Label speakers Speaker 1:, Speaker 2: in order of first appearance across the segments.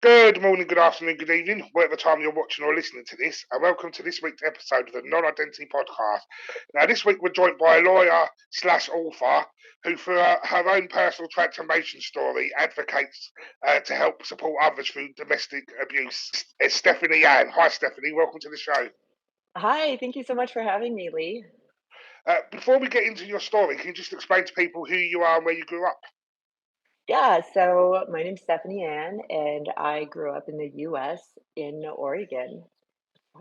Speaker 1: Good morning, good afternoon, good evening, whatever time you're watching or listening to this, and welcome to this week's episode of the Non-Identity Podcast. Now, this week we're joined by a lawyer slash author who, through her own personal transformation story, advocates to help support others through domestic abuse. It's Stephany Ann. Hi, Stephany. Welcome to the show.
Speaker 2: Hi, thank you so much for having me, Lee.
Speaker 1: Before we get into your story, can you just explain to people who you are and where you grew up?
Speaker 2: Yeah, so my name's Stephany Ann, and I grew up in the US in Oregon.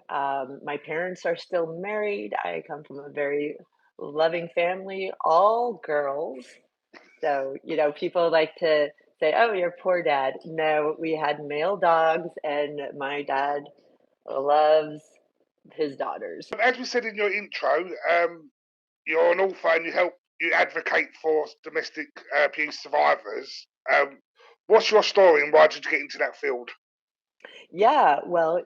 Speaker 2: My parents are still married. I come from a very loving family, all girls. So, people like to say, oh, your poor dad. No, we had male dogs, and my dad loves his daughters.
Speaker 1: As we said in your intro, you're an author and you advocate for domestic abuse survivors. What's your story and why did you get into that field?
Speaker 2: Yeah, well,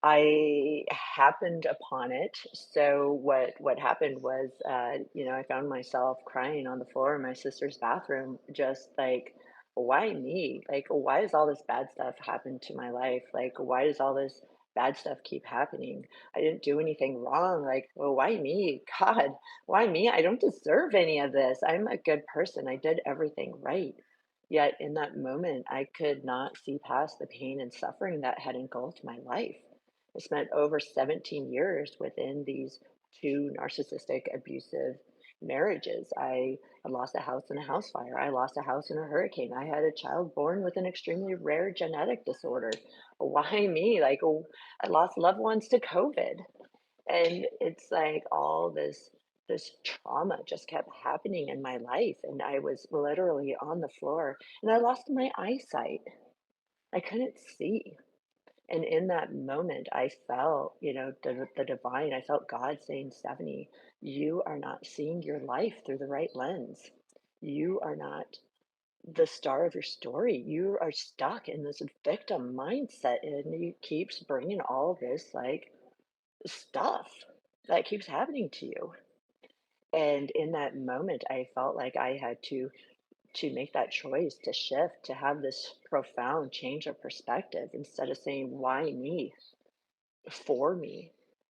Speaker 2: I happened upon it. So what happened was, I found myself crying on the floor in my sister's bathroom, just like, why me? Like, why does all this bad stuff happen to my life? Like, why does all this bad stuff keep happening? I didn't do anything wrong. Like, well, why me? God, why me? I don't deserve any of this. I'm a good person. I did everything right. Yet in that moment, I could not see past the pain and suffering that had engulfed my life. I spent over 17 years within these two narcissistic, abusive marriages. I lost a house in a house fire. I lost a house in a hurricane. I had a child born with an extremely rare genetic disorder. Why me? Like, I lost loved ones to COVID. And it's like all this trauma just kept happening in my life. And I was literally on the floor and I lost my eyesight. I couldn't see. And in that moment, I felt, the divine. I felt God saying, Stephany, you are not seeing your life through the right lens. You are not the star of your story. You are stuck in this victim mindset, and it keeps bringing all this like stuff that keeps happening to you. And in that moment, I felt like I had to make that choice to shift, to have this profound change of perspective instead of saying, why me? For me,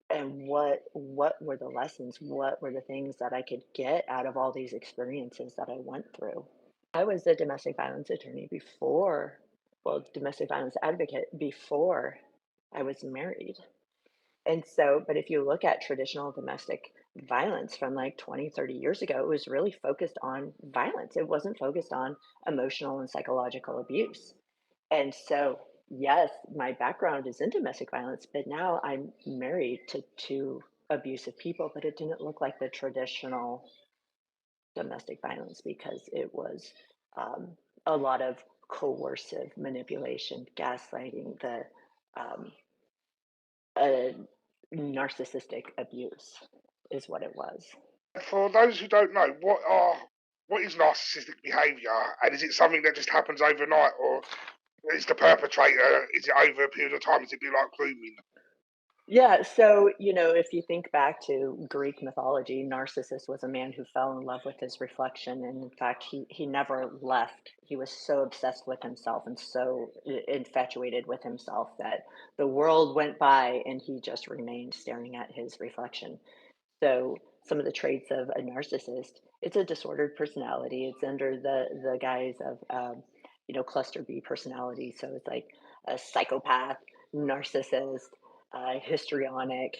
Speaker 2: and what were the lessons, what were the things that I could get out of all these experiences that I went through. I was a domestic violence attorney before, well, domestic violence advocate before I was married. And so, but if you look at traditional domestic violence from like 20, 30 years ago, it was really focused on violence. It wasn't focused on emotional and psychological abuse. And so, yes, my background is in domestic violence, but now I'm married to two abusive people, but it didn't look like the traditional domestic violence because it was um, a lot of coercive manipulation, gaslighting, the um, uh, narcissistic abuse is what it was.
Speaker 1: For those who don't know, what is narcissistic behaviour, and is it something that just happens overnight, or is the perpetrator? Is it over a period of time? Is it be like grooming?
Speaker 2: Yeah, so, if you think back to Greek mythology, Narcissus was a man who fell in love with his reflection. And in fact, he never left. He was so obsessed with himself and so infatuated with himself that the world went by and he just remained staring at his reflection. So, some of the traits of a narcissist, it's a disordered personality. It's under the guise of, cluster B personality. So, it's like a psychopath, narcissist, histrionic,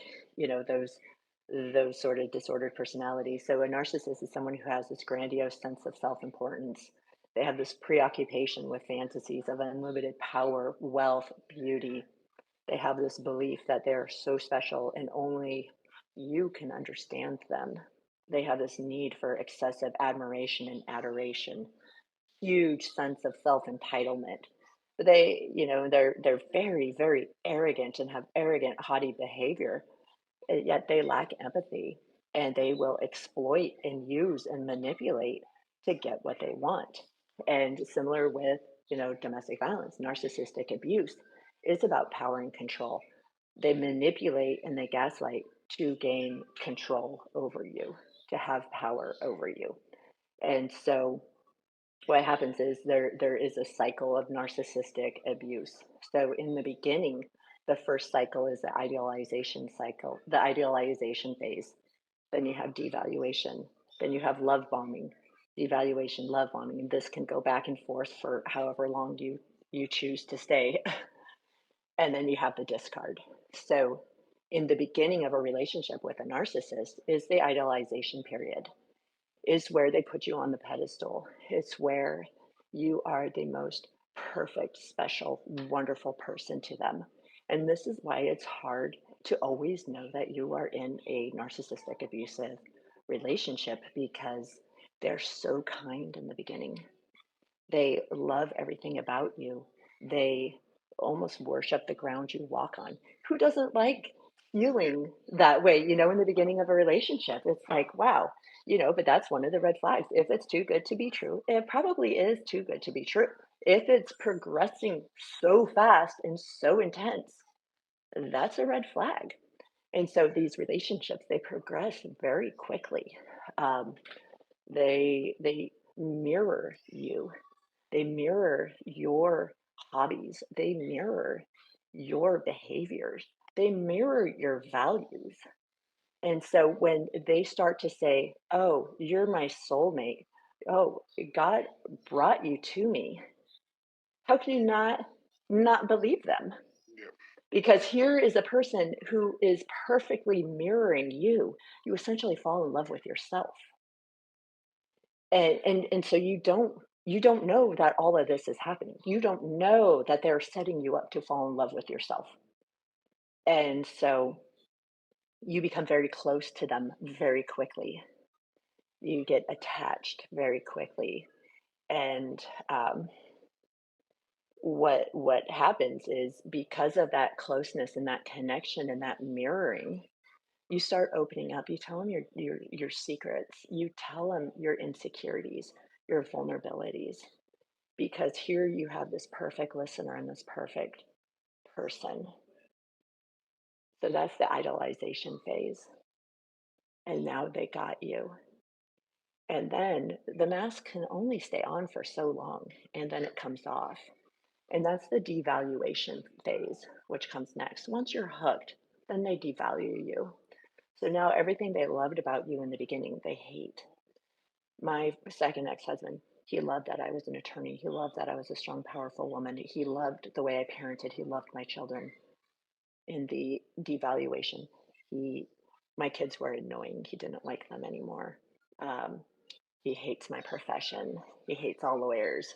Speaker 2: those sort of disordered personalities. So a narcissist is someone who has this grandiose sense of self-importance. They have this preoccupation with fantasies of unlimited power, wealth, beauty. They have this belief that they're so special and only you can understand them. They have this need for excessive admiration and adoration, huge sense of self-entitlement. But they're very, very arrogant and have arrogant, haughty behavior, yet they lack empathy and they will exploit and use and manipulate to get what they want. And similar with, domestic violence, narcissistic abuse is about power and control. They manipulate and they gaslight to gain control over you, to have power over you. And so what happens is there is a cycle of narcissistic abuse. So in the beginning, the first cycle is the idealization cycle, the idealization phase. Then you have devaluation. Then you have love bombing, devaluation, love bombing. And this can go back and forth for however long you choose to stay. And then you have the discard. So in the beginning of a relationship with a narcissist is the idealization period, is where they put you on the pedestal. It's where you are the most perfect, special, wonderful person to them. And this is why it's hard to always know that you are in a narcissistic, abusive relationship, because they're so kind in the beginning. They love everything about you. They almost worship the ground you walk on. Who doesn't like feeling that way, in the beginning of a relationship? It's like, wow, but that's one of the red flags. If it's too good to be true, it probably is too good to be true. If it's progressing so fast and so intense, that's a red flag. And so these relationships, they progress very quickly. Um, they mirror you, they mirror your hobbies. They mirror your behaviors. They mirror your values. And so when they start to say, "Oh, you're my soulmate. Oh, God brought you to me." How can you not believe them?
Speaker 1: Yeah.
Speaker 2: Because here is a person who is perfectly mirroring you. You essentially fall in love with yourself. And so you don't know that all of this is happening. You don't know that they're setting you up to fall in love with yourself. And so you become very close to them very quickly. You get attached very quickly. And what happens is, because of that closeness and that connection and that mirroring, you start opening up. You tell them your secrets. You tell them your insecurities, your vulnerabilities, because here you have this perfect listener and this perfect person. So that's the idolization phase. And now they got you. And then the mask can only stay on for so long, and then it comes off. And that's the devaluation phase, which comes next. Once you're hooked, then they devalue you. So now everything they loved about you in the beginning, they hate. My second ex-husband, he loved that I was an attorney. He loved that I was a strong, powerful woman. He loved the way I parented. He loved my children. In the devaluation, he my kids were annoying. He didn't like them anymore. Um, he hates my profession. He hates all lawyers.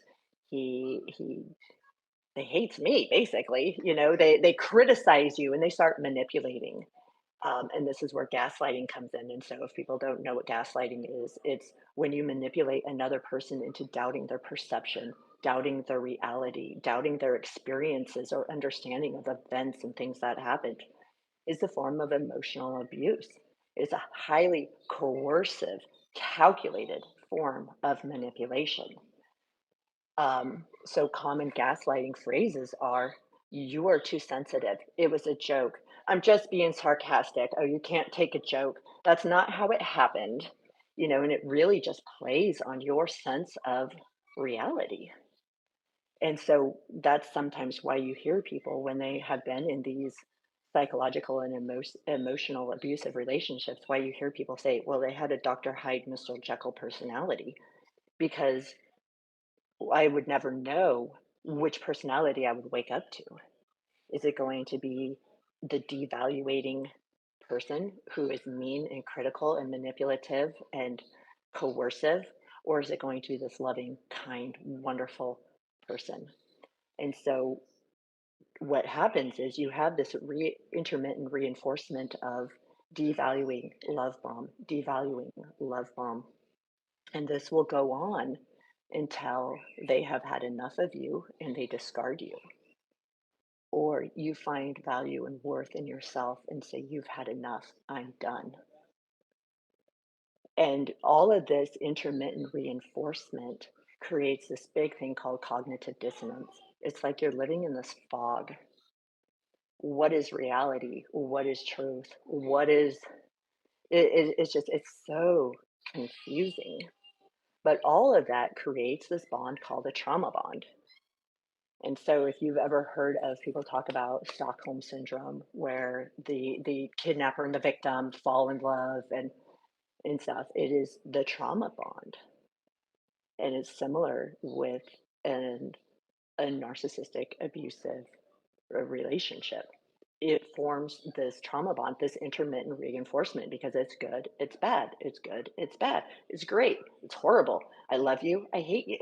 Speaker 2: He they hates me, basically. They criticize you and they start manipulating. And this is where gaslighting comes in. And so, if people don't know what gaslighting is, it's when you manipulate another person into doubting their perception, doubting their reality, doubting their experiences or understanding of events and things that happened. Is a form of emotional abuse. It's a highly coercive, calculated form of manipulation. So common gaslighting phrases are, "You are too sensitive. It was a joke. I'm just being sarcastic. Oh, you can't take a joke. That's not how it happened." And it really just plays on your sense of reality. And so that's sometimes why you hear people, when they have been in these psychological and emotional abusive relationships, why you hear people say, well, they had a Dr. Hyde, Mr. Jekyll personality, because I would never know which personality I would wake up to. Is it going to be the devaluating person who is mean and critical and manipulative and coercive? Or is it going to be this loving, kind, wonderful person? And so what happens is you have this intermittent reinforcement of devaluing love bomb, devaluing love bomb. And this will go on until they have had enough of you and they discard you, or you find value and worth in yourself and say, "You've had enough, I'm done." And all of this intermittent reinforcement creates this big thing called cognitive dissonance. It's like you're living in this fog. What is reality? What is truth? It's just, it's so confusing. But all of that creates this bond called a trauma bond. And so if you've ever heard of people talk about Stockholm syndrome, where the kidnapper and the victim fall in love and stuff, it is the trauma bond. And it's similar with an a narcissistic abusive relationship. It forms this trauma bond, this intermittent reinforcement because it's good, it's bad, it's good, it's bad, it's great, it's horrible. I love you, I hate you.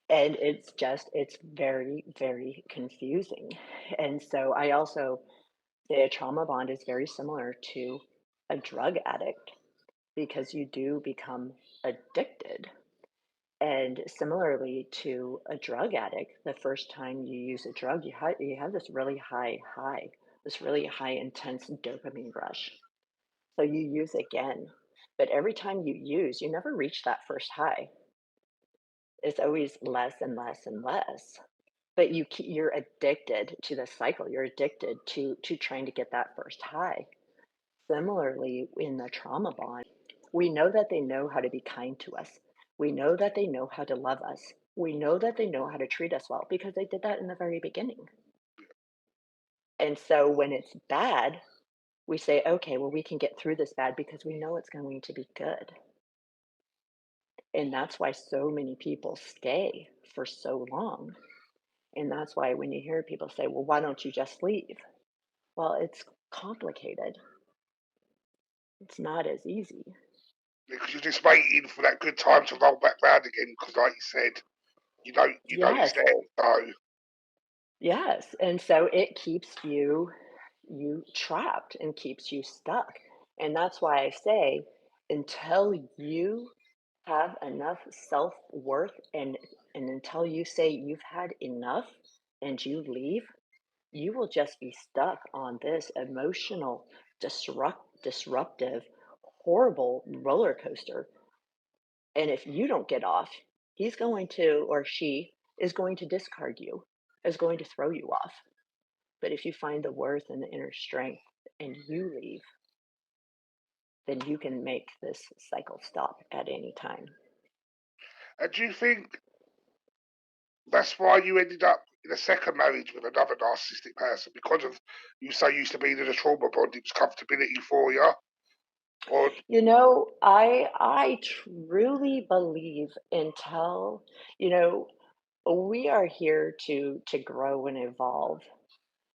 Speaker 2: And it's very, very confusing. And so I also say a trauma bond is very similar to a drug addict because you do become addicted. And similarly to a drug addict, the first time you use a drug, you have this really high high, this really high intense dopamine rush. So you use again, but every time you use, you never reach that first high. It's always less and less and less. But you're addicted to the cycle. You're addicted to trying to get that first high. Similarly, in the trauma bond, we know that they know how to be kind to us. We know that they know how to love us. We know that they know how to treat us well because they did that in the very beginning. And so when it's bad, we say, okay, well, we can get through this bad because we know it's going to be good. And that's why so many people stay for so long. And that's why when you hear people say, well, why don't you just leave? Well, it's complicated. It's not as easy.
Speaker 1: Because you're just waiting for that good time to roll back round again. Because, like you said, you know it's
Speaker 2: Yes.
Speaker 1: there. So
Speaker 2: Yes. And so it keeps you trapped and keeps you stuck. And that's why I say until you have enough self-worth and until you say you've had enough and you leave, you will just be stuck on this emotional disruptive horrible roller coaster. And if you don't get off, he's going to, or she is going to discard you, is going to throw you off. But if you find the worth and the inner strength and you leave, then you can make this cycle stop at any time.
Speaker 1: and do you think that's why you ended up in a second marriage with another narcissistic person because of you so used to being in a trauma bond? It was comfortability for you, or
Speaker 2: I truly believe until, you know, we are here to grow and evolve.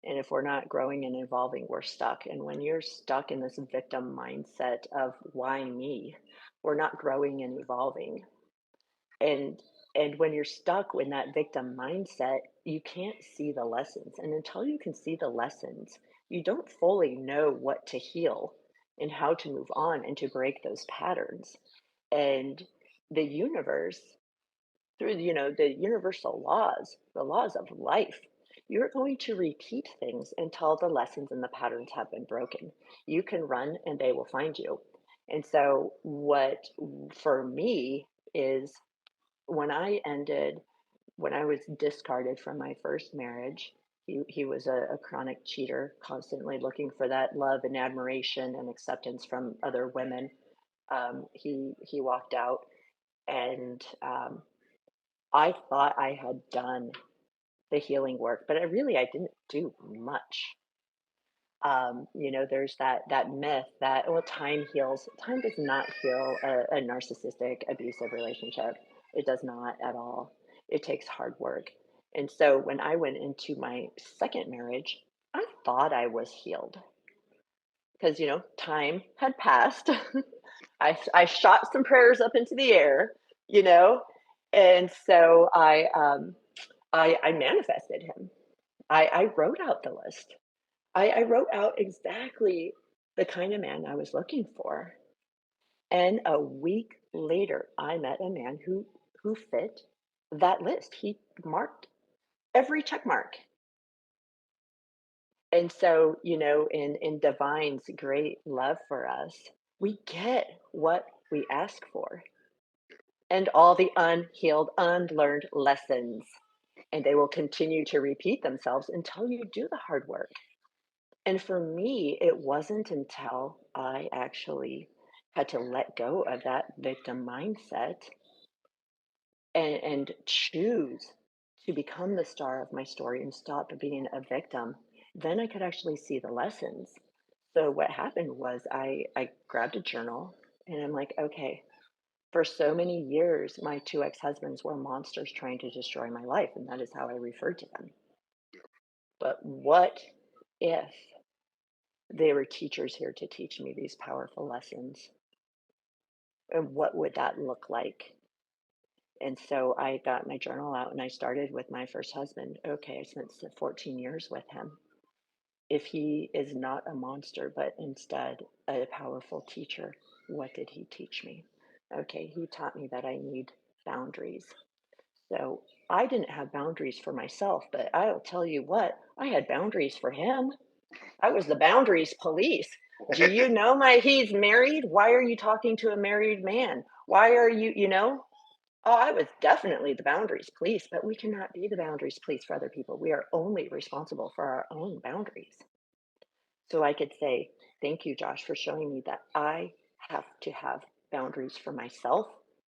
Speaker 2: And if we're not growing and evolving, we're stuck. And when you're stuck in this victim mindset of why me, we're not growing and evolving. And and when you're stuck in that victim mindset, you can't see the lessons. And until you can see the lessons, you don't fully know what to heal and how to move on and to break those patterns. And the universe through the universal laws, the laws of life, you're going to repeat things until the lessons and the patterns have been broken. You can run and they will find you. And so what for me is when I was discarded from my first marriage, he was a chronic cheater, constantly looking for that love and admiration and acceptance from other women. He walked out, and I thought I had done the healing work, but I didn't do much. There's that myth that well, time heals. Time does not heal a narcissistic, abusive relationship. It does not at all. It takes hard work. And so when I went into my second marriage, I thought I was healed because time had passed. I shot some prayers up into the air, you know, and so I manifested him. I wrote out the list. I wrote out exactly the kind of man I was looking for. And a week later, I met a man who fit that list. He marked every check mark. And so, in divine's great love for us, we get what we ask for and all the unhealed, unlearned lessons. And they will continue to repeat themselves until you do the hard work. And for me, it wasn't until I actually had to let go of that victim mindset and choose to become the star of my story and stop being a victim, then I could actually see the lessons. So what happened was I grabbed a journal and I'm like, okay, for so many years, my two ex-husbands were monsters trying to destroy my life, and that is how I referred to them. But what if they were teachers here to teach me these powerful lessons? And what would that look like? And so I got my journal out and I started with my first husband. Okay, I spent 14 years with him. If he is not a monster, but instead a powerful teacher, what did he teach me? Okay, he taught me that I need boundaries. So I didn't have boundaries for myself, but I'll tell you what, I had boundaries for him. I was the boundaries police. Do you know he's married? Why are you talking to a married man? Why are you? Oh, I was definitely the boundaries police, but we cannot be the boundaries police for other people. We are only responsible for our own boundaries. So I could say, thank you, Josh, for showing me that I have to have boundaries for myself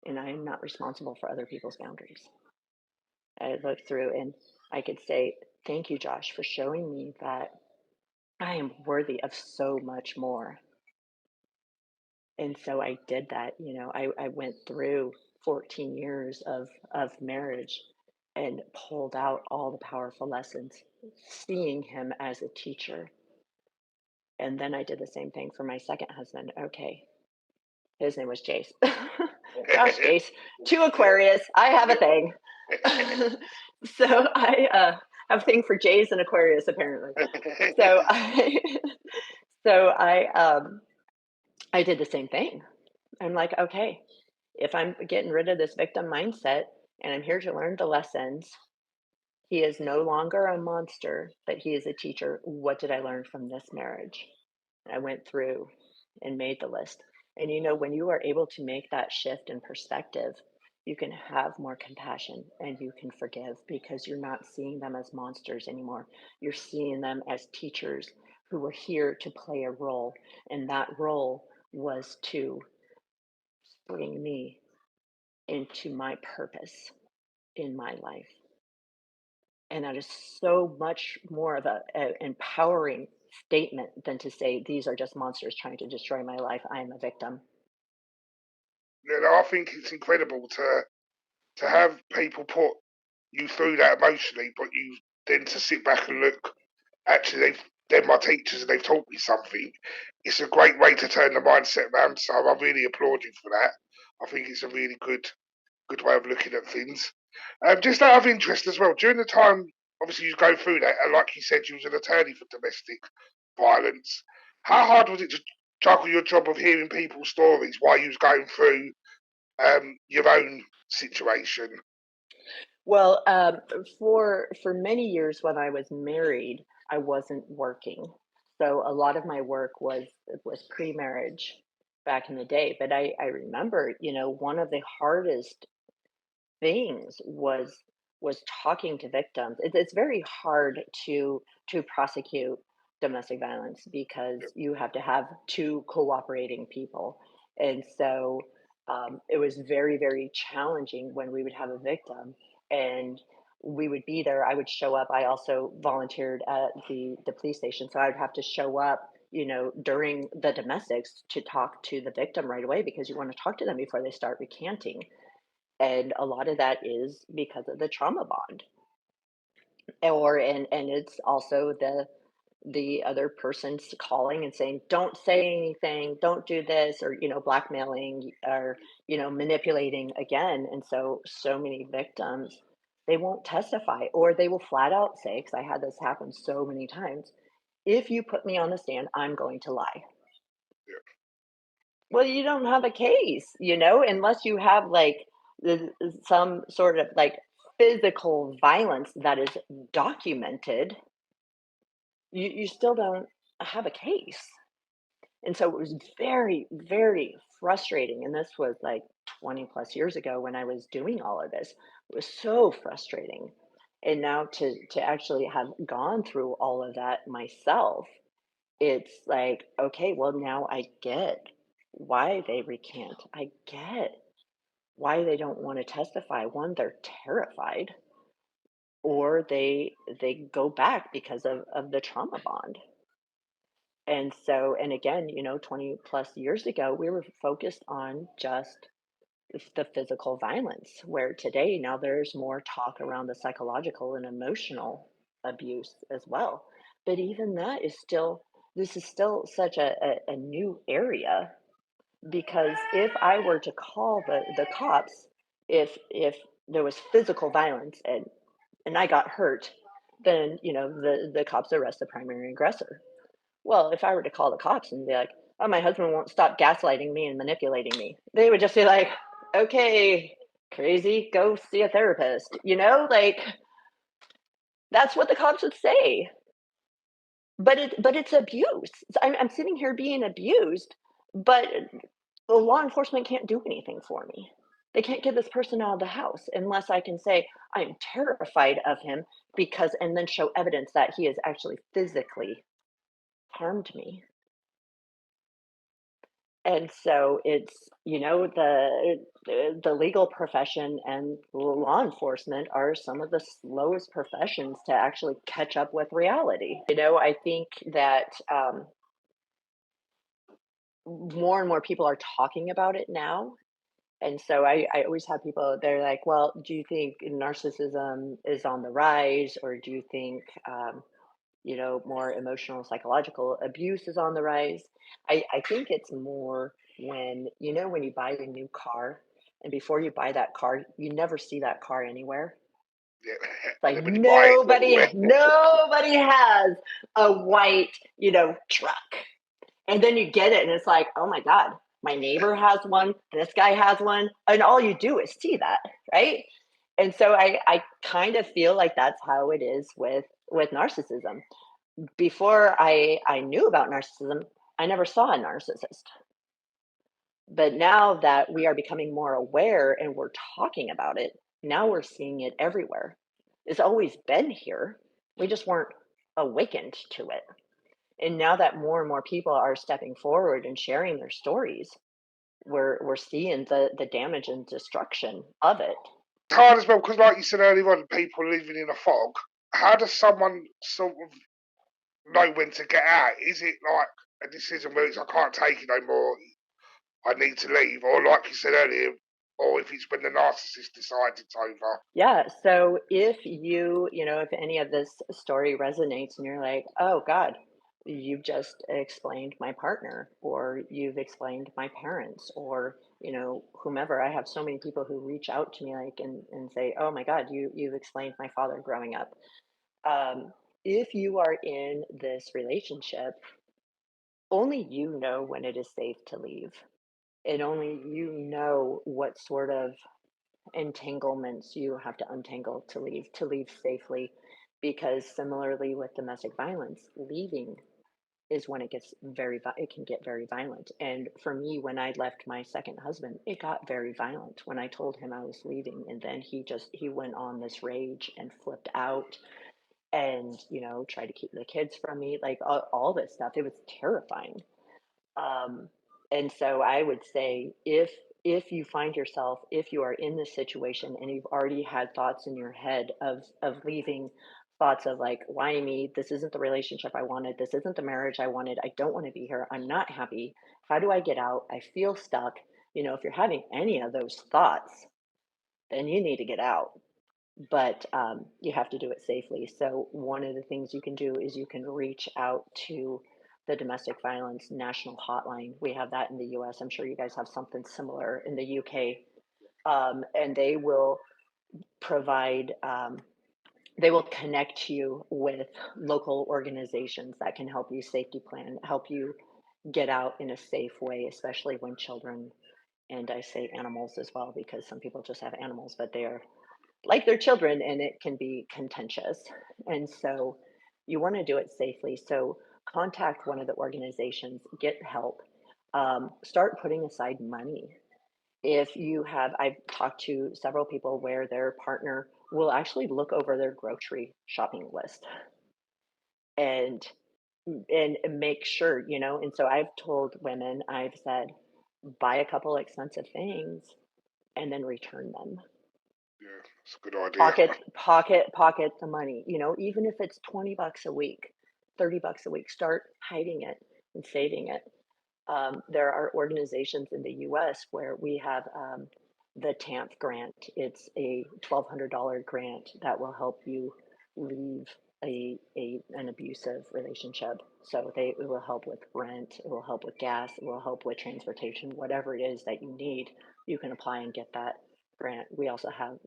Speaker 2: and I am not responsible for other people's boundaries. I looked through and I could say, thank you, Josh, for showing me that I am worthy of so much more. And so I did that. I went through 14 years of marriage and pulled out all the powerful lessons, seeing him as a teacher. And then I did the same thing for my second husband. Okay. His name was Jace. Gosh, Jace, two Aquarius. I have a thing. So I have a thing for Jays and Aquarius, apparently. So I, so I did the same thing. I'm like, okay, if I'm getting rid of this victim mindset and I'm here to learn the lessons, he is no longer a monster, but he is a teacher. What did I learn from this marriage? I went through and made the list. And when you are able to make that shift in perspective, you can have more compassion and you can forgive because you're not seeing them as monsters anymore. You're seeing them as teachers who were here to play a role. And that role was to bring me into my purpose in my life. And that is so much more of a empowering statement than to say these are just monsters trying to destroy my life. I am a victim.
Speaker 1: I think it's incredible to have people put you through that emotionally, but you then to sit back and look. Actually, they're my teachers and they've taught me something. It's a great way to turn the mindset around. So I really applaud you for that. I think it's a really good way of looking at things. Just out of interest as well, during the time, obviously you go through that, and like you said, you was an attorney for domestic violence. How hard was it to juggle your job of hearing people's stories while you was going through your own situation?
Speaker 2: Well, for many years when I was married, I wasn't working, so a lot of my work was pre-marriage back in the day. But I remember, one of the hardest things was talking to victims. It's very hard to prosecute domestic violence because you have to have two cooperating people, and so it was very very challenging when we would have a victim and we would be there. I would show up. I also volunteered at the police station, so I would have to show up during the domestics to talk to the victim right away because you want to talk to them before they start recanting, and a lot of that is because of the trauma bond, and it's also the other person's calling and saying don't say anything, don't do this, or blackmailing or manipulating again. And so many victims, they won't testify or they will flat out say, because I had this happen so many times, if you put me on the stand, I'm going to lie. Well, you don't have a case, unless you have like some sort of like physical violence that is documented, you still don't have a case. And so it was very, very frustrating. And this was like 20 plus years ago when I was doing all of this. It was so frustrating. And now to actually have gone through all of that myself, it's like, okay, well, now I get why they recant. I get why they don't want to testify. One, they're terrified, or they go back because of the trauma bond. And so, and again, 20 plus years ago, we were focused on just the physical violence, where today now there's more talk around the psychological and emotional abuse as well. But even that is still, this is still such a new area, because if I were to call the cops, if there was physical violence and I got hurt, then the cops arrest the primary aggressor. Well, if I were to call the cops and be like, "Oh, my husband won't stop gaslighting me and manipulating me," they would just be like, "Okay, crazy, go see a therapist." Like, that's what the cops would say. But it's abuse. I'm sitting here being abused, but the law enforcement can't do anything for me. They can't get this person out of the house unless I can say I'm terrified of him, because and then show evidence that he has actually physically harmed me. And so it's, the legal profession and law enforcement are some of the slowest professions to actually catch up with reality. I think that more and more people are talking about it now. And so I always have people, they're like, well, do you think narcissism is on the rise? Or do you think, more emotional, psychological abuse is on the rise? I think it's more when, when you buy a new car, and before you buy that car, you never see that car anywhere.
Speaker 1: Yeah.
Speaker 2: It's
Speaker 1: And
Speaker 2: like
Speaker 1: then when you buy it, it's everywhere.
Speaker 2: nobody has a white, truck. And then you get it and it's like, oh my God, my neighbor has one, this guy has one, and all you do is see that, right? And so I kind of feel like that's how it is with narcissism. Before I knew about narcissism, I never saw a narcissist. But now that we are becoming more aware and we're talking about it, now we're seeing it everywhere. It's always been here. We just weren't awakened to it. And now that more and more people are stepping forward and sharing their stories, we're seeing the damage and destruction of it.
Speaker 1: It's hard as well because, like you said earlier on, people living in a fog. How does someone sort of know when to get out? Is it like a decision where it's I can't take it no more, I need to leave, or like you said earlier, or if it's when the narcissist decides it's over?
Speaker 2: Yeah. So if any of this story resonates and you're like, oh God, you've just explained my partner, or you've explained my parents, or, whomever. I have so many people who reach out to me like and say, oh my God, you've explained my father growing up. Um, if you are in this relationship, only you know when it is safe to leave. And only you know what sort of entanglements you have to untangle to leave safely. Because similarly with domestic violence, leaving is when it can get very violent. And for me, when I left my second husband, it got very violent when I told him I was leaving. And then he went on this rage and flipped out, and tried to keep the kids from me, like all this stuff. It was terrifying. um, and so I would say, if you find yourself, if you are in this situation and you've already had thoughts in your head of leaving, thoughts of like, why me? This isn't the relationship I wanted. This isn't the marriage I wanted. I don't want to be here. I'm not happy. How do I get out? I feel stuck. If you're having any of those thoughts, then you need to get out. But you have to do it safely. So one of the things you can do is you can reach out to the domestic violence national hotline. We have that in the US. I'm sure you guys have something similar in the UK. And they will provide, they will connect you with local organizations that can help you safety plan, help you get out in a safe way, especially when children, and I say animals as well, because some people just have animals, but they are like their children, and it can be contentious. And so you want to do it safely. So contact one of the organizations, get help, start putting aside money. If you have, I've talked to several people where their partner will actually look over their grocery shopping list and make sure, and so I've told women, I've said, buy a couple expensive things, and then return them.
Speaker 1: Yeah, that's a good idea.
Speaker 2: Pocket the money, even if it's 20 bucks a week, 30 bucks a week, start hiding it and saving it. There are organizations in the US where we have the TAMP grant. It's a $1,200 grant that will help you leave an abusive relationship. So it will help with rent, it will help with gas, it will help with transportation, whatever it is that you need, you can apply and get that grant. We also have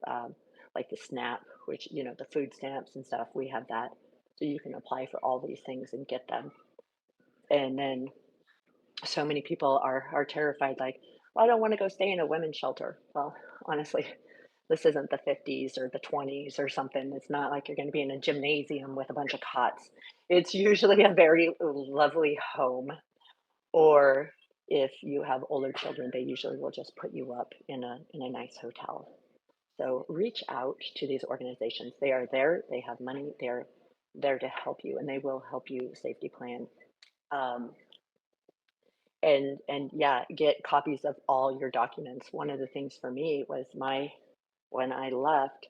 Speaker 2: like the SNAP, which, the food stamps and stuff, we have that. So you can apply for all these things and get them. And then so many people are terrified, like, well, I don't want to go stay in a women's shelter. Well, honestly, this isn't the 50s or the 20s or something. It's not like you're going to be in a gymnasium with a bunch of cots. It's usually a very lovely home, or if you have older children, they usually will just put you up in a nice hotel. So reach out to these organizations. They are there, they have money, they're there to help you, and they will help you safety plan. Um, and yeah, get copies of all your documents. One of the things for me was when I left,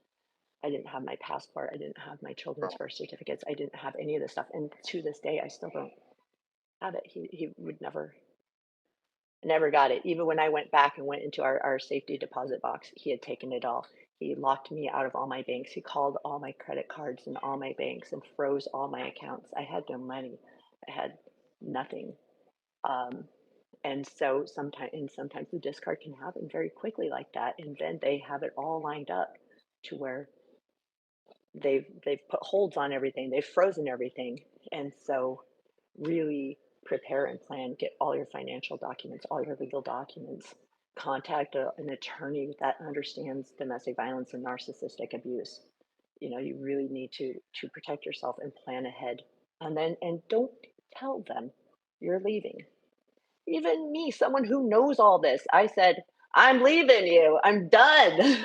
Speaker 2: I didn't have my passport, I didn't have my children's birth certificates, I didn't have any of this stuff, and to this day I still don't have it. He would never got it. Even when I went back and went into our safety deposit box, he had taken it all. He locked me out of all my banks. He called all my credit cards and all my banks and froze all my accounts. I had no money. I had nothing. Um, and so sometimes the discard can happen very quickly like that. And then they have it all lined up to where they've put holds on everything, they've frozen everything. And so really prepare and plan, get all your financial documents, all your legal documents, contact an attorney that understands domestic violence and narcissistic abuse. You really need to protect yourself and plan ahead. And don't tell them you're leaving. Even me, someone who knows all this, I said, I'm leaving you, I'm done.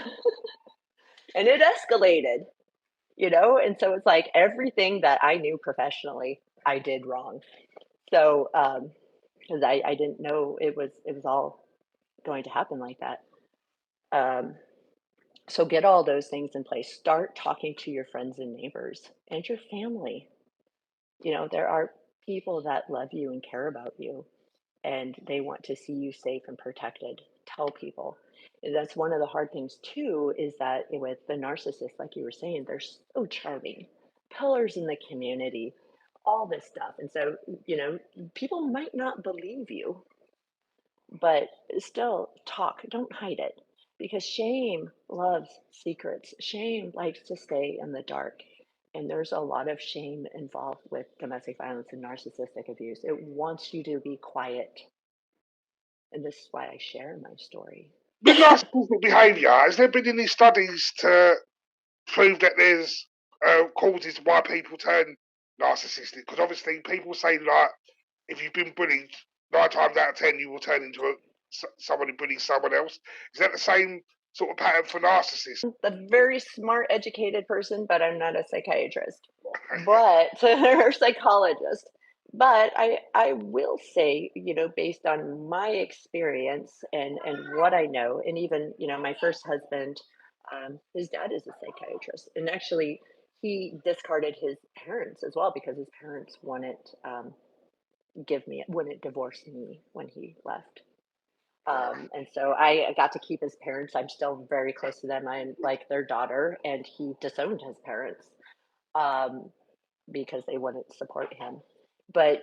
Speaker 2: And it escalated. And so it's like everything that I knew professionally I did wrong. So because I didn't know it was all going to happen like that. um, so get all those things in place. Start talking to your friends and neighbors and your family. There are people that love you and care about you, and they want to see you safe and protected. Tell people. And that's one of the hard things too, is that with the narcissists, like you were saying, they're so charming, pillars in the community, all this stuff. And so, people might not believe you, but still talk, don't hide it, because shame loves secrets. Shame likes to stay in the dark. And there's a lot of shame involved with domestic violence and narcissistic abuse. It wants you to be quiet, and this is why I share my story.
Speaker 1: With narcissistic behaviour, has there been any studies to prove that there's causes why people turn narcissistic? Because obviously people say, like, if you've been bullied 9 times out of 10, you will turn into someone who bullies someone else. Is that the same sort of pattern for narcissists?
Speaker 2: A very smart, educated person, but I'm not a psychiatrist, but or psychologist. But I will say, based on my experience and what I know, and even my first husband, his dad is a psychiatrist, and actually he discarded his parents as well because his parents wouldn't divorce me when he left. And so I got to keep his parents. I'm still very close to them. I'm like their daughter, and he disowned his parents um, because they wouldn't support him. But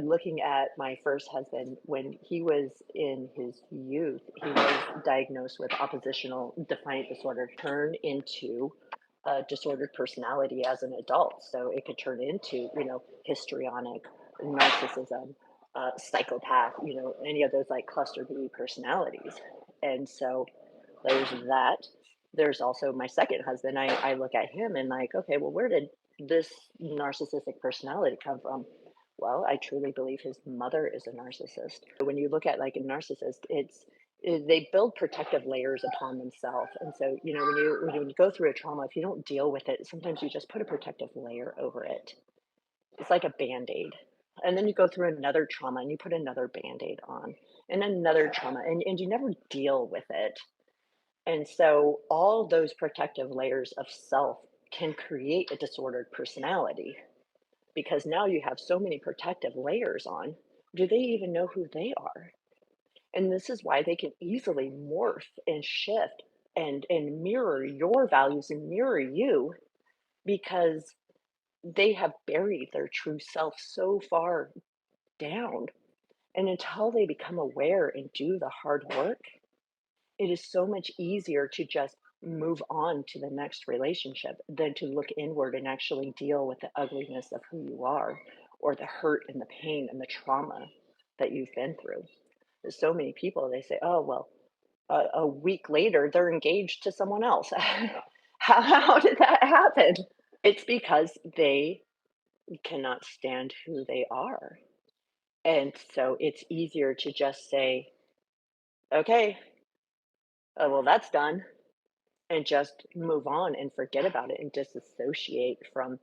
Speaker 2: looking at my first husband, when he was in his youth, he was diagnosed with oppositional defiant disorder, turn into a disordered personality as an adult. So it could turn into, histrionic, narcissism, psychopath, any of those like cluster B personalities. And so there's that. There's also my second husband. I look at him and like, okay, well, where did this narcissistic personality come from? Well, I truly believe his mother is a narcissist. When you look at like a narcissist, they build protective layers upon themselves. And so, when you go through a trauma, if you don't deal with it, sometimes you just put a protective layer over it. It's like a band-aid. And then you go through another trauma and you put another band-aid on, and another trauma, and you never deal with it. And so all those protective layers of self can create a disordered personality because now you have so many protective layers on. Do they even know who they are? And this is why they can easily morph and shift and mirror your values and mirror you because they have buried their true self so far down. And until they become aware and do the hard work, it is so much easier to just move on to the next relationship than to look inward and actually deal with the ugliness of who you are or the hurt and the pain and the trauma that you've been through. There's so many people, they say, oh, well, a week later, they're engaged to someone else. How did that happen? It's because they cannot stand who they are. And so it's easier to just say, okay, well, that's done, and just move on and forget about it and disassociate from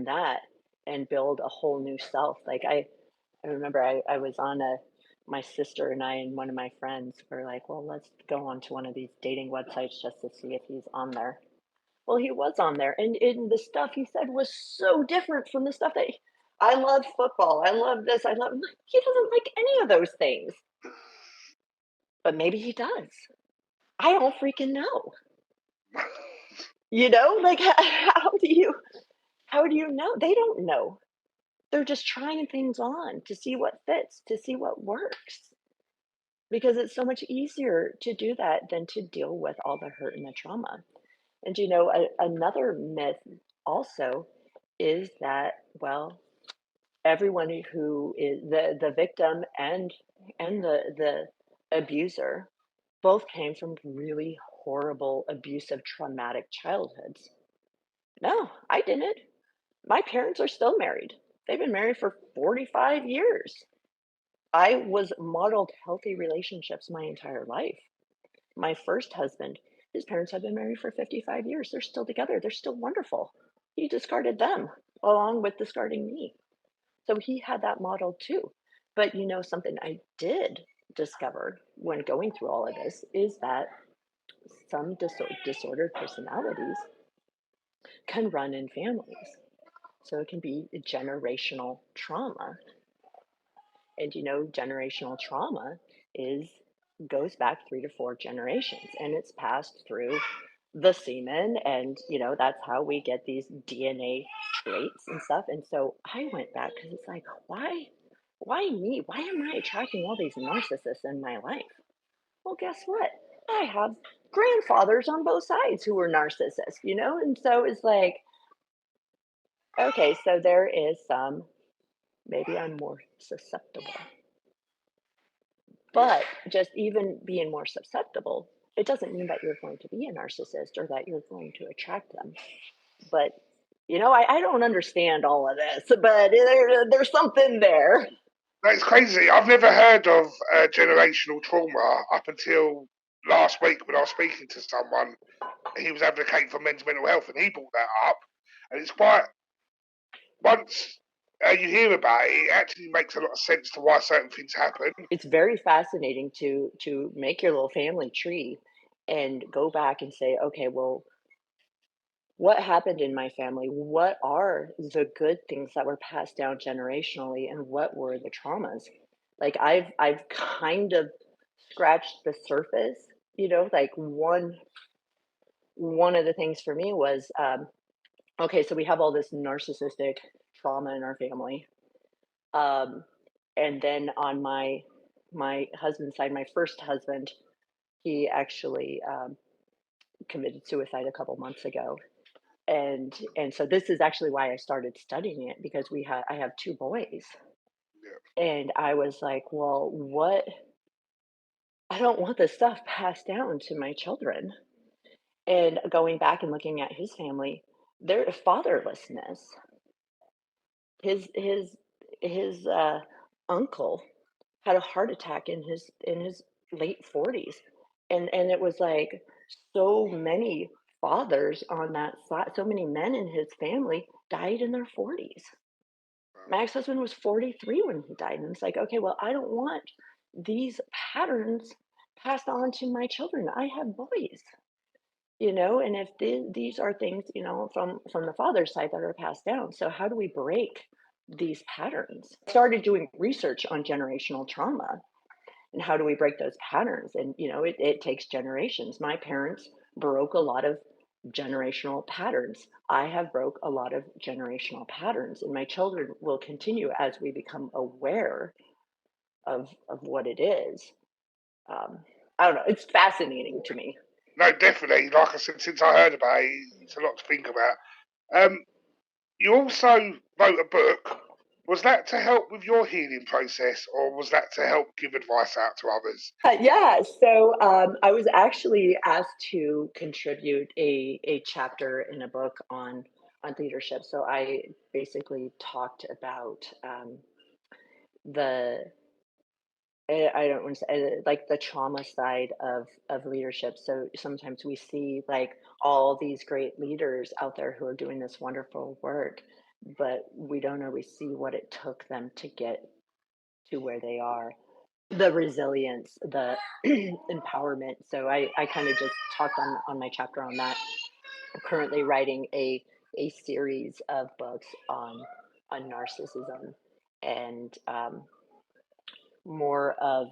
Speaker 2: that and build a whole new self. Like I remember I was on a my sister and I and one of my friends were like, well, let's go on to one of these dating websites just to see if he's on there. Well, he was on there, and in the stuff he said was so different from the stuff that I love football. I love this. I love. He doesn't like any of those things, but maybe he does. I don't freaking know. Like how do you know? They don't know. They're just trying things on to see what fits, to see what works. Because it's so much easier to do that than to deal with all the hurt and the trauma. And another myth also is that, well, everyone who is the victim and the abuser both came from really horrible, abusive, traumatic childhoods. No, I didn't. My parents are still married. They've been married for 45 years. I was modeled healthy relationships my entire life. My first husband, his parents have been married for 55 years. They're still together. They're still wonderful. He discarded them along with discarding me. So he had that model too. But something I did discover when going through all of this is that some disordered personalities can run in families. So it can be generational trauma. And generational trauma is goes back 3 to 4 generations, and it's passed through the semen, and that's how we get these DNA traits and stuff. And so I went back because it's like, why me? Why am I attracting all these narcissists in my life? Well, guess what? I have grandfathers on both sides who were narcissists, and so it's like, okay, so there is some, maybe I'm more susceptible. But just even being more susceptible, it doesn't mean that you're going to be a narcissist or that you're going to attract them. But I don't understand all of this, but there's something there.
Speaker 1: That's crazy. I've never heard of generational trauma up until last week when I was speaking to someone. He was advocating for men's mental health, and he brought that up. And it's quite once you hear about it, it actually makes a lot of sense to why certain things happen.
Speaker 2: It's very fascinating to make your little family tree and go back and say, okay, well, what happened in my family? What are the good things that were passed down generationally, and what were the traumas? Like I've kind of scratched the surface, like one of the things for me was, okay, so we have all this narcissistic trauma in our family. Um, and then on my husband's side, my first husband, he actually committed suicide a couple months ago. And so this is actually why I started studying it, because I have 2 boys.
Speaker 1: Yeah.
Speaker 2: And I was like, well, what, I don't want this stuff passed down to my children. And going back and looking at his family, their fatherlessness, his uncle had a heart attack in his late 40s. And it was like, so many fathers on that side, so many men in his family died in their 40s. My ex-husband was 43 when he died, and it's like, okay, well, I don't want these patterns passed on to my children. I have boys, you know, and if these are things, you know, from the father's side that are passed down. So how do we break these patterns? I started doing research on generational trauma and how do we break those patterns, and you know, it takes generations. My parents broke a lot of generational patterns. I have broke a lot of generational patterns, and my children will continue as we become aware of what it is. um, I don't know, it's fascinating to me.
Speaker 1: No, definitely. Like I said, since I heard about it, it's a lot to think about. Um, you also wrote a book. Was that to help with your healing process, or was that to help give advice out to others?
Speaker 2: Yeah, so I was actually asked to contribute a chapter in a book on leadership. So I basically talked about the I don't want to say like the trauma side of leadership. So sometimes we see like all these great leaders out there who are doing this wonderful work, but we don't always see what it took them to get to where they are. The resilience, the empowerment. So I kind of just talked on my chapter on that. I'm currently writing a series of books on narcissism and more of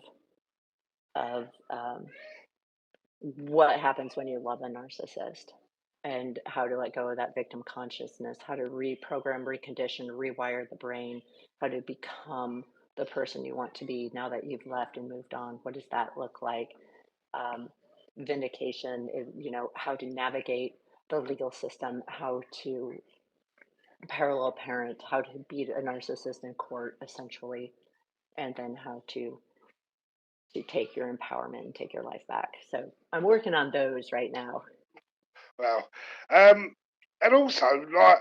Speaker 2: what happens when you love a narcissist and how to let go of that victim consciousness, how to reprogram, recondition, rewire the brain, how to become the person you want to be now that you've left and moved on. What does that look like? um, Vindication, you know, how to navigate the legal system, how to parallel parent, how to beat a narcissist in court, essentially, and then how to take your empowerment and take your life back. So I'm working on those right now.
Speaker 1: Well, um, and also like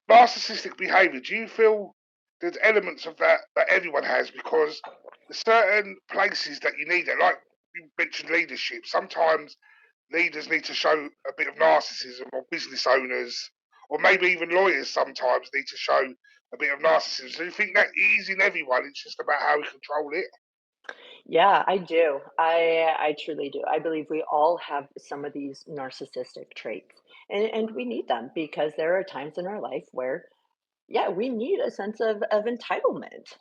Speaker 1: narcissistic behaviour. Do you feel there's elements of that that everyone has? Because there's certain places that you need it. Like you mentioned, leadership. Sometimes leaders need to show a bit of narcissism, or business owners, or maybe even lawyers sometimes need to show a bit of narcissism. Do you think that is in everyone? It's just about how we control it.
Speaker 2: Yeah, I do. I truly do. I believe we all have some of these narcissistic traits, and we need them because there are times in our life where, yeah, we need a sense of entitlement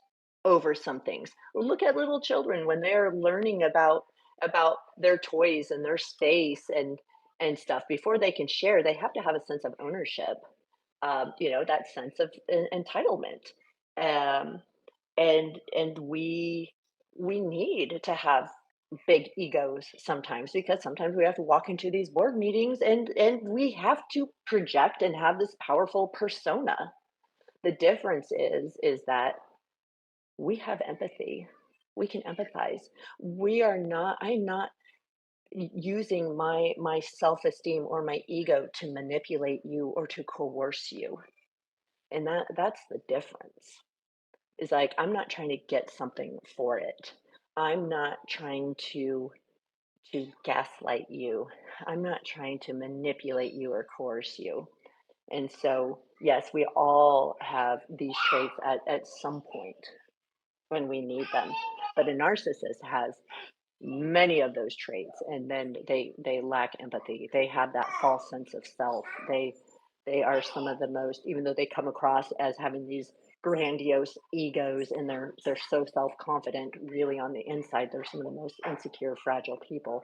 Speaker 2: over some things. Look at little children when they're learning about their toys and their space and stuff. Before they can share, they have to have a sense of ownership. You know, that sense of entitlement. Um, and we need to have big egos sometimes because sometimes we have to walk into these board meetings and we have to project and have this powerful persona. The difference is that we have empathy. We can empathize. We are not I'm not using my self-esteem or my ego to manipulate you or to coerce you. And that's the difference. Is like I'm not trying to get something for it. I'm not trying to gaslight you. I'm not trying to manipulate you or coerce you. And so, yes, we all have these traits at some point when we need them. But a narcissist has many of those traits, and then they lack empathy. They have that false sense of self. They are some of the most, even though they come across as having these grandiose egos and they're so self-confident, really on the inside they're some of the most insecure, fragile people.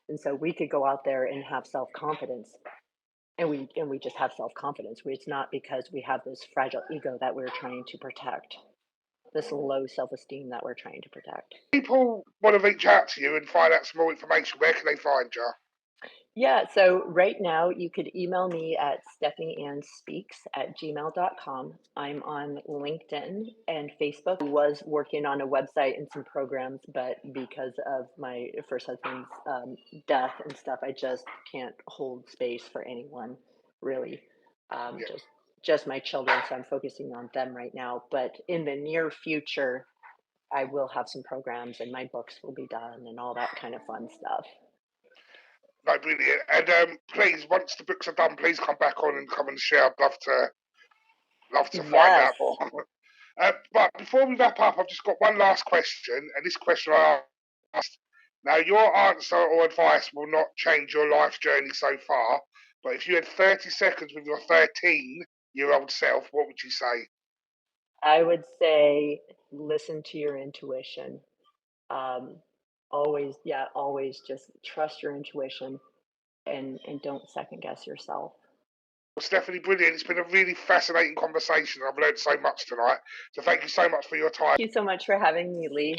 Speaker 2: And so we could go out there and have self-confidence, and we just have self-confidence. It's not because we have this fragile ego that we're trying to protect, this low self-esteem that we're trying to protect.
Speaker 1: People want to reach out to you and find out some more information. Where can they find you?
Speaker 2: Yeah, so right now you could email me at stephanyannSpeaks@gmail.com. I'm on LinkedIn and Facebook. I was working on a website and some programs, but because of my first husband's death and stuff, I just can't hold space for anyone really. Um,
Speaker 1: Yeah.
Speaker 2: just just my children, so I'm focusing on them right now. But in the near future, I will have some programs and my books will be done and all that kind of fun stuff.
Speaker 1: No, brilliant. And please, once the books are done, please come back on and come and share. I'd love to find
Speaker 2: Yes.
Speaker 1: out more. But before we wrap up, I've just got one last question, and this question I asked Now, your answer or advice will not change your life journey so far, but if you had 30 seconds with your 13-year-old self, what would you say?
Speaker 2: I would say listen to your intuition. Um, always, yeah, always just trust your intuition and don't second guess yourself.
Speaker 1: Well, Stephany, brilliant. It's been a really fascinating conversation. I've learned so much tonight. So thank you so much for your time.
Speaker 2: Thank you so much for having me, Lee.